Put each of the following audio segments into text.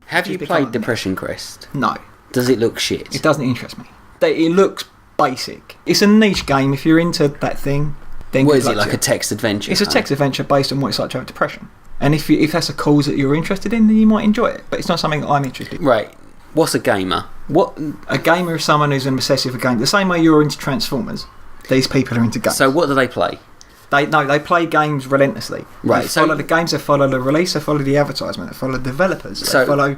Have you played Depression Quest? No. Does it look shit? It doesn't interest me. It looks basic. It's a niche game. If you're into that thing, then what is it, like a text adventure? It's a text adventure based on what it's like to have depression. And if that's a cause that you're interested in, then you might enjoy it. But it's not something that I'm interested in. Right. What's a gamer? A gamer is someone who's obsessive with games. The same way you're into Transformers, these people are into games. So what do they play? They play games relentlessly. Right. They follow the games, they follow the release, they follow the advertisement, they follow the developers, they follow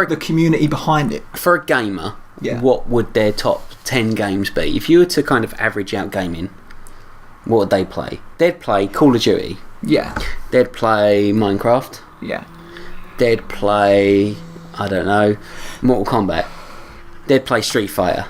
the community behind it. For a gamer, what would their top 10 games be? If you were to kind of average out gaming, what would they play? They'd play Call of Duty. Yeah. They'd play Minecraft. Yeah. They'd play, I don't know, Mortal Kombat. They'd play Street Fighter.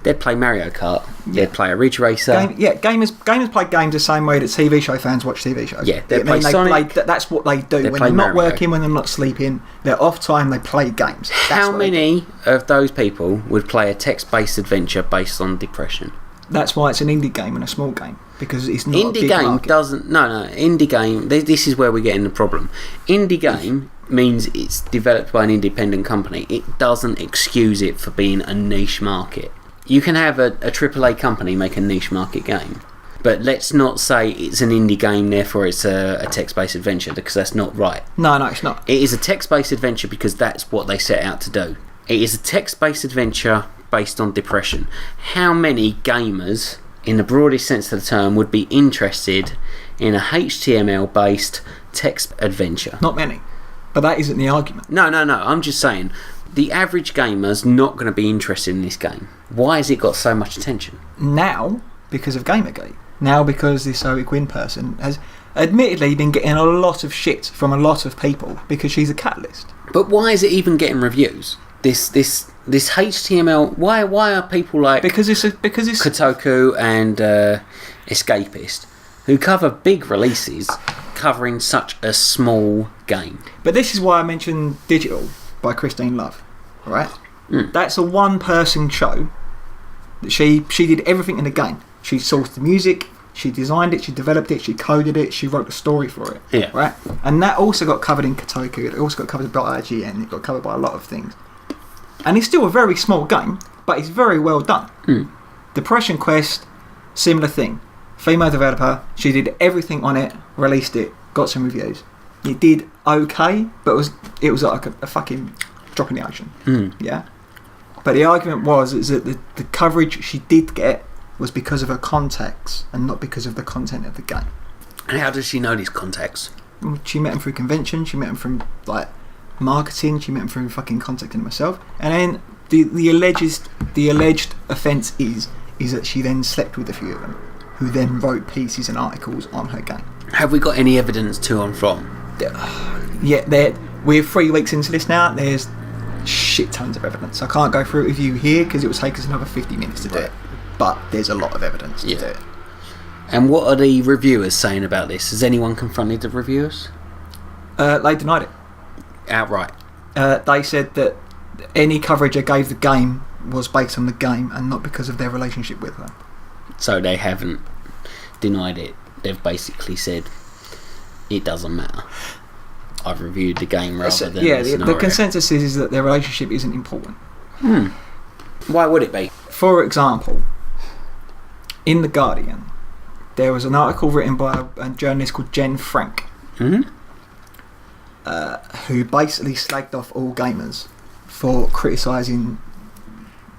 They'd play Mario Kart. Yeah. They'd play a Ridge Racer. Gamers play games the same way that TV show fans watch TV shows. Yeah, they'd play Sonic. That's what they do. When they're not working, when they're not sleeping, they're off time, they play games. How many of those people would play a text-based adventure based on depression? That's why it's an indie game and a small game. Because it's not a big market. Indie game, this is where we get in the problem. Indie game means it's developed by an independent company. It doesn't excuse it for being a niche market. You can have a AAA company make a niche market game, but let's not say it's an indie game, therefore it's a text-based adventure, because that's not right. No, it's not. It is a text-based adventure because that's what they set out to do. It is a text-based adventure based on depression. How many gamers, in the broadest sense of the term, would be interested in a HTML-based text adventure? Not many. But that isn't the argument. No. I'm just saying, the average gamer's not going to be interested in this game. Why has it got so much attention? Now, because of Gamergate. Now, because this Zoe Quinn person has admittedly been getting a lot of shit from a lot of people because she's a catalyst. But why is it even getting reviews? This HTML. Why are people like because it's Kotaku and Escapist, who cover big releases, covering such a small game? But this is why I mentioned Digital by Christine Love, right? That's a one-person show. She did everything in the game. She sourced the music, she designed it, she developed it, she coded it, she wrote the story for it. Yeah. Right? And that also got covered in Kotaku. It also got covered by IGN. It got covered by a lot of things. And it's still a very small game, but it's very well done. Depression Quest, similar thing. Female developer, she did everything on it, released it, got some reviews. It did okay, but it was like a fucking drop in the ocean. Yeah? But the argument is that the coverage she did get was because of her contacts and not because of the content of the game. And how does she know these contacts? She met them through convention, she met them from like marketing, she met them through fucking contacting myself. And then the alleged offence is that she then slept with a few of them, who then wrote pieces and articles on her game. Have we got any evidence to and from? Yeah, we're 3 weeks into this now. There's shit tons of evidence. I can't go through it with you here because it will take us another 50 minutes to do it. But there's a lot of evidence to do it. And what are the reviewers saying about this? Has anyone confronted the reviewers? They denied it. Outright? They said that any coverage they gave the game was based on the game and not because of their relationship with her. So they haven't denied it. They've basically said it doesn't matter. I've reviewed the game rather than the consensus is that their relationship isn't important. Why would it be? For example, in The Guardian, there was an article written by a journalist called Jen Frank, who basically slagged off all gamers for criticising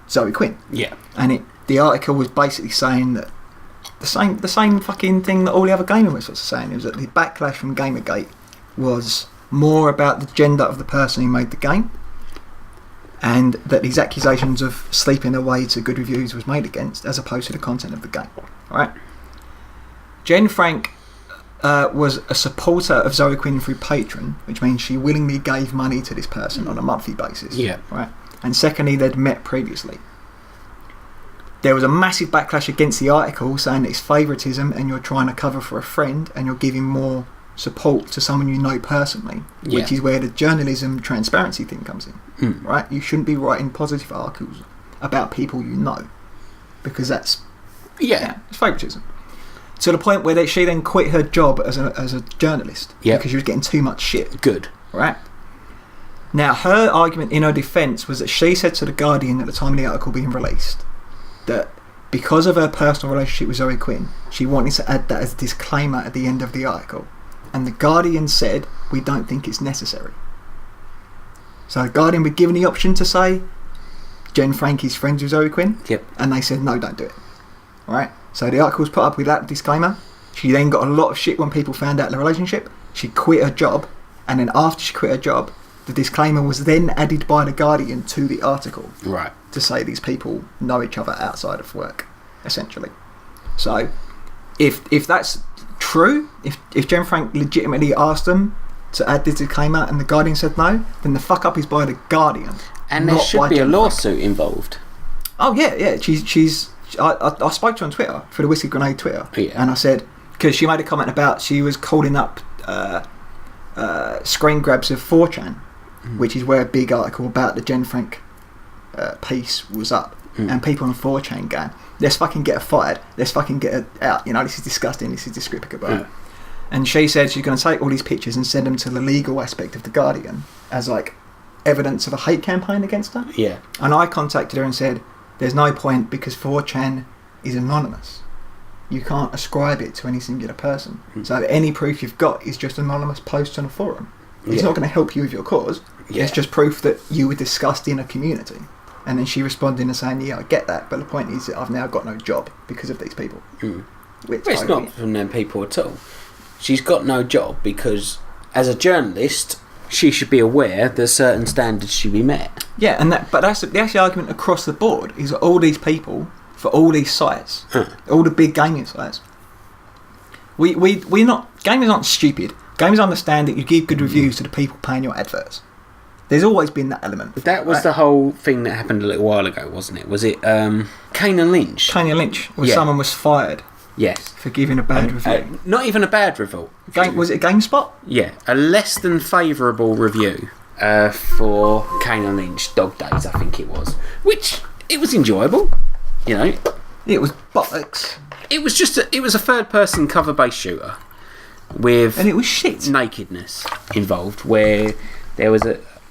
Zoe Quinn. Yeah. And the article was basically saying that the same fucking thing that all the other gamer websites are saying, is that the backlash from Gamergate was more about the gender of the person who made the game, and that these accusations of sleeping away to good reviews was made against, as opposed to the content of the game. Right? Jen Frank was a supporter of Zoe Quinn through Patreon, which means she willingly gave money to this person on a monthly basis. Yeah. Right? And secondly, they'd met previously. There was a massive backlash against the article, saying that it's favouritism and you're trying to cover for a friend and you're giving more support to someone you know personally, which is where the journalism transparency thing comes in. Right? You shouldn't be writing positive articles about people you know, because that's it's favouritism. To the point where she then quit her job as a journalist because she was getting too much shit. Good. Right? Now, her argument in her defence was that she said to The Guardian at the time of the article being released that because of her personal relationship with Zoe Quinn, she wanted to add that as a disclaimer at the end of the article. And The Guardian said, we don't think it's necessary. So The Guardian were given the option to say, Jen Frank is friends with Zoe Quinn. Yep. And they said, no, don't do it. Alright? So the article was put up with that disclaimer. She then got a lot of shit when people found out the relationship. She quit her job. And then after she quit her job, the disclaimer was then added by The Guardian to the article. Right. To say these people know each other outside of work, essentially. So, if that's true, if Jen Frank legitimately asked them to add this disclaimer and The Guardian said no, then the fuck up is by The Guardian. And there should be a lawsuit involved. Oh yeah. I spoke to her on Twitter, for the Whiskey Grenade Twitter, and I said, because she made a comment about she was calling up screen grabs of 4chan, which is where a big article about the Jen Frank piece was up, and people on 4chan going, let's fucking get her fired, let's fucking get her out, this is disgusting, this is disreputable. And she said she's going to take all these pictures and send them to the legal aspect of The Guardian as like evidence of a hate campaign against her. Yeah. And I contacted her and said, there's no point because 4chan is anonymous. You can't ascribe it to any singular person. So any proof you've got is just anonymous posts on a forum. It's not going to help you with your cause. It's just proof that you were discussed in a community. And then she responded and saying, yeah, I get that, but the point is that I've now got no job because of these people. Which it's not from them people at all. She's got no job because as a journalist she should be aware that certain standards should be met. Yeah, but that's the argument across the board, is that all these people for all these sites, all the big gaming sites, gamers aren't stupid. Gamers understand that you give good reviews to the people paying your adverts. There's always been that element. That was the whole thing that happened a little while ago, wasn't it? Was it Kane and Lynch? Kane and Lynch, where someone was fired. Yes. For giving a bad review. Not even a bad review. Was it GameSpot? Yeah, a less than favourable review for Kane and Lynch, Dog Days, I think it was. Which, it was enjoyable, It was bollocks. It was a third-person cover-based shooter with... And it was shit. Nakedness involved, where there was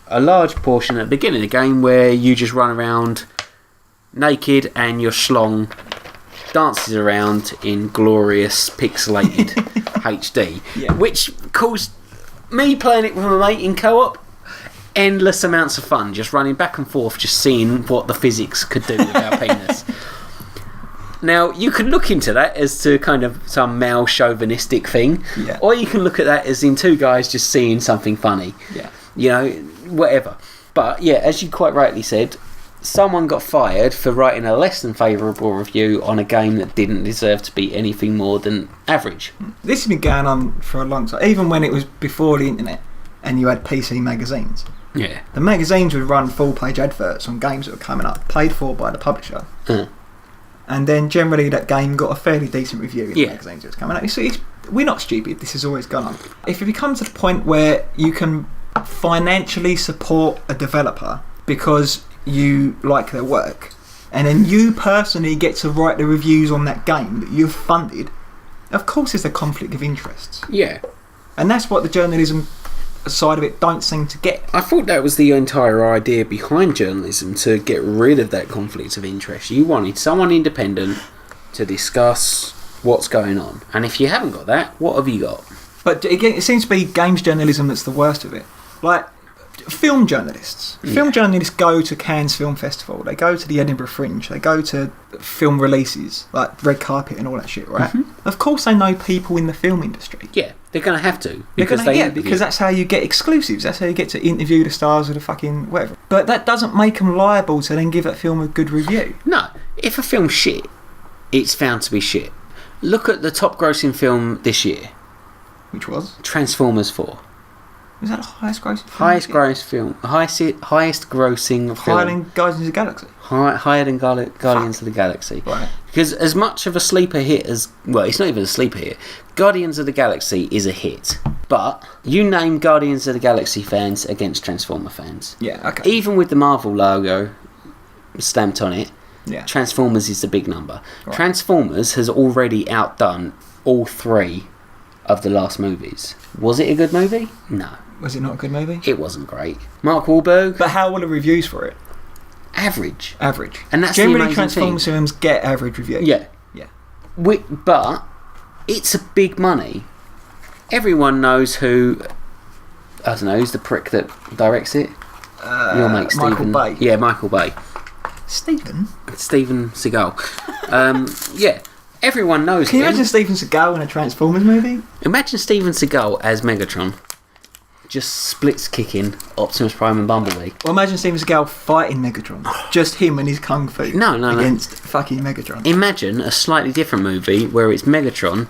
a large portion at the beginning of the game where you just run around naked and your schlong dances around in glorious pixelated HD, which caused me playing it with my mate in co-op endless amounts of fun, just running back and forth, just seeing what the physics could do with our penis. Now, you can look into that as to kind of some male chauvinistic thing, or you can look at that as in two guys just seeing something funny. Whatever. But yeah, as you quite rightly said, someone got fired for writing a less than favourable review on a game that didn't deserve to be anything more than average. This has been going on for a long time, even when it was before the internet and you had PC magazines. Yeah. The magazines would run full-page adverts on games that were coming up, paid for by the publisher. And then generally that game got a fairly decent review in the magazines that was coming up. We're not stupid, this has always gone on. If it becomes to the point where you can financially support a developer because you like their work, and then you personally get to write the reviews on that game that you've funded, of course there's a conflict of interests. Yeah. And that's what the journalism side of it don't seem to get. I thought that was the entire idea behind journalism, to get rid of that conflict of interest. You wanted someone independent to discuss what's going on. And if you haven't got that, what have you got? But again, it seems to be games journalism that's the worst of it. Like, film journalists. Film journalists go to Cannes Film Festival, they go to the Edinburgh Fringe, they go to film releases, like red carpet and all that shit, right? Of course they know people in the film industry. Yeah, they're going to have to. Because that's how you get exclusives, that's how you get to interview the stars of the fucking whatever. But that doesn't make them liable to then give that film a good review. No, if a film's shit, it's found to be shit. Look at the top grossing film this year. Which was? Transformers 4. Was that the highest grossing film? Highest grossing film. Higher than Guardians of the Galaxy? Higher than Guardians of the Galaxy. Right. Because as much of a sleeper hit as... Well, it's not even a sleeper hit. Guardians of the Galaxy is a hit. But you name Guardians of the Galaxy fans against Transformer fans. Yeah, okay. Even with the Marvel logo stamped on it, yeah. Transformers is the big number. Right. Transformers has already outdone all 3 of the last movies. Was it a good movie? No. Was it not a good movie? It wasn't great. Mark Wahlberg? But how were the reviews for it? Average. Average. And that's generally the amazing Transformers thing. films get average reviews. Yeah. Yeah. But it's a big money. Everyone knows who... I don't know, who's the prick that directs it? Your mate Stephen. Michael Bay. Yeah, Michael Bay. Steven Seagal. Yeah, everyone knows Can you him. imagine Steven Seagal in a Transformers movie? Imagine Steven Seagal as Megatron. Just splits kicking Optimus Prime and Bumblebee. Or imagine Steven Seagal fighting Megatron. Just him and his kung fu. No. Against fucking Megatron. Imagine a slightly different movie where it's Megatron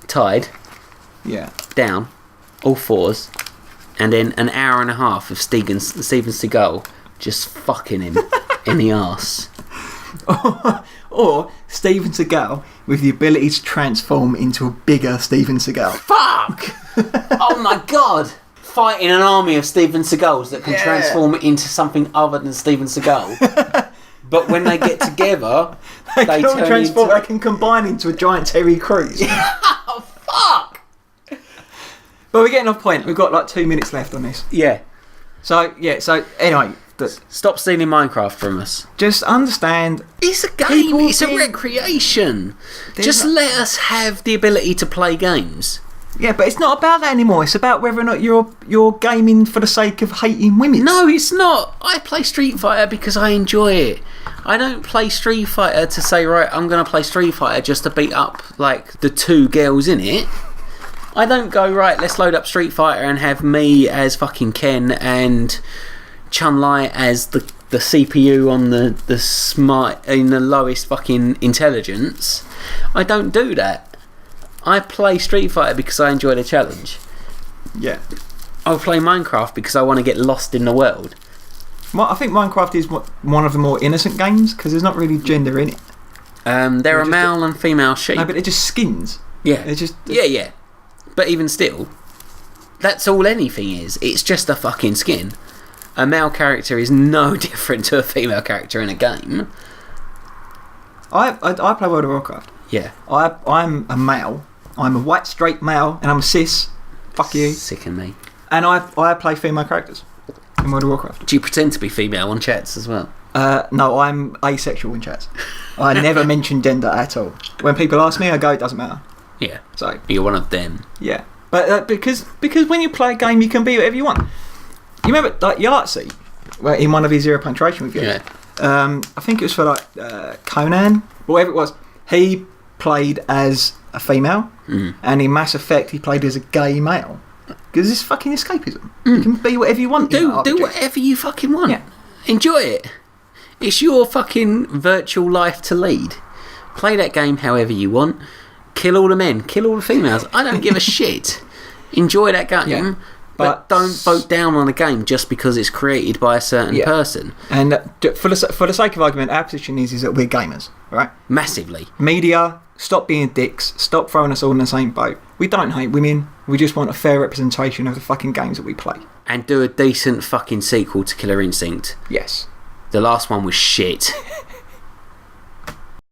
tied down, all fours, and then an hour and a half of Steven Seagal just fucking him in the arse. Or Steven Seagal with the ability to transform into a bigger Steven Seagal. Fuck! Oh my god! Fighting an army of Steven Seagals that can transform into something other than Steven Seagal. But when they get together, they can transform. They can combine into a giant Terry Crews. Oh fuck! But we're getting off point. We've got like 2 minutes left on this. Yeah. So anyway, Stop stealing Minecraft from us. just understand. It's a game. It's a recreation. Just let us have the ability to play games. Yeah, but it's not about that anymore. It's about whether or not you're gaming for the sake of hating women. No, it's not. I play Street Fighter because I enjoy it. I don't play Street Fighter to say, right, I'm going to play Street Fighter just to beat up like the 2 girls in it. I don't go, right, let's load up Street Fighter and have me as fucking Ken and Chun-Li as the CPU on the smart in the lowest fucking intelligence. I don't do that. I play Street Fighter because I enjoy the challenge. Yeah. I play Minecraft because I want to get lost in the world. I think Minecraft is one of the more innocent games because there's not really gender in it. There are male and female sheep. No, but they're just skins. Yeah. They're just. Yeah. But even still, that's all anything is. It's just a fucking skin. A male character is no different to a female character in a game. I play World of Warcraft. Yeah. I'm a male. I'm a white straight male, and I'm a cis. Fuck you. Sicken me. And I play female characters in World of Warcraft. Do you pretend to be female on chats as well? No, I'm asexual in chats. I never mention gender at all. When people ask me, I go, it doesn't matter. Yeah. So you're one of them. Yeah, but because when you play a game, you can be whatever you want. You remember like Yahtzee, where in one of his Zero Punctuation reviews? Yeah. I think it was for like Conan, or whatever it was. He played as a female, and in Mass Effect he played as a gay male. Because it's fucking escapism. You can be whatever you want. Do whatever you fucking want. Yeah. Enjoy it. It's your fucking virtual life to lead. Play that game however you want. Kill all the men. Kill all the females. I don't give a shit. Enjoy that game. Yeah. But don't vote down on a game just because it's created by a certain person. And for the sake of argument, our position is that we're gamers, right? Massively. Media, stop being dicks. Stop throwing us all in the same boat. We don't hate women. We just want a fair representation of the fucking games that we play. And do a decent fucking sequel to Killer Instinct. Yes. The last one was shit.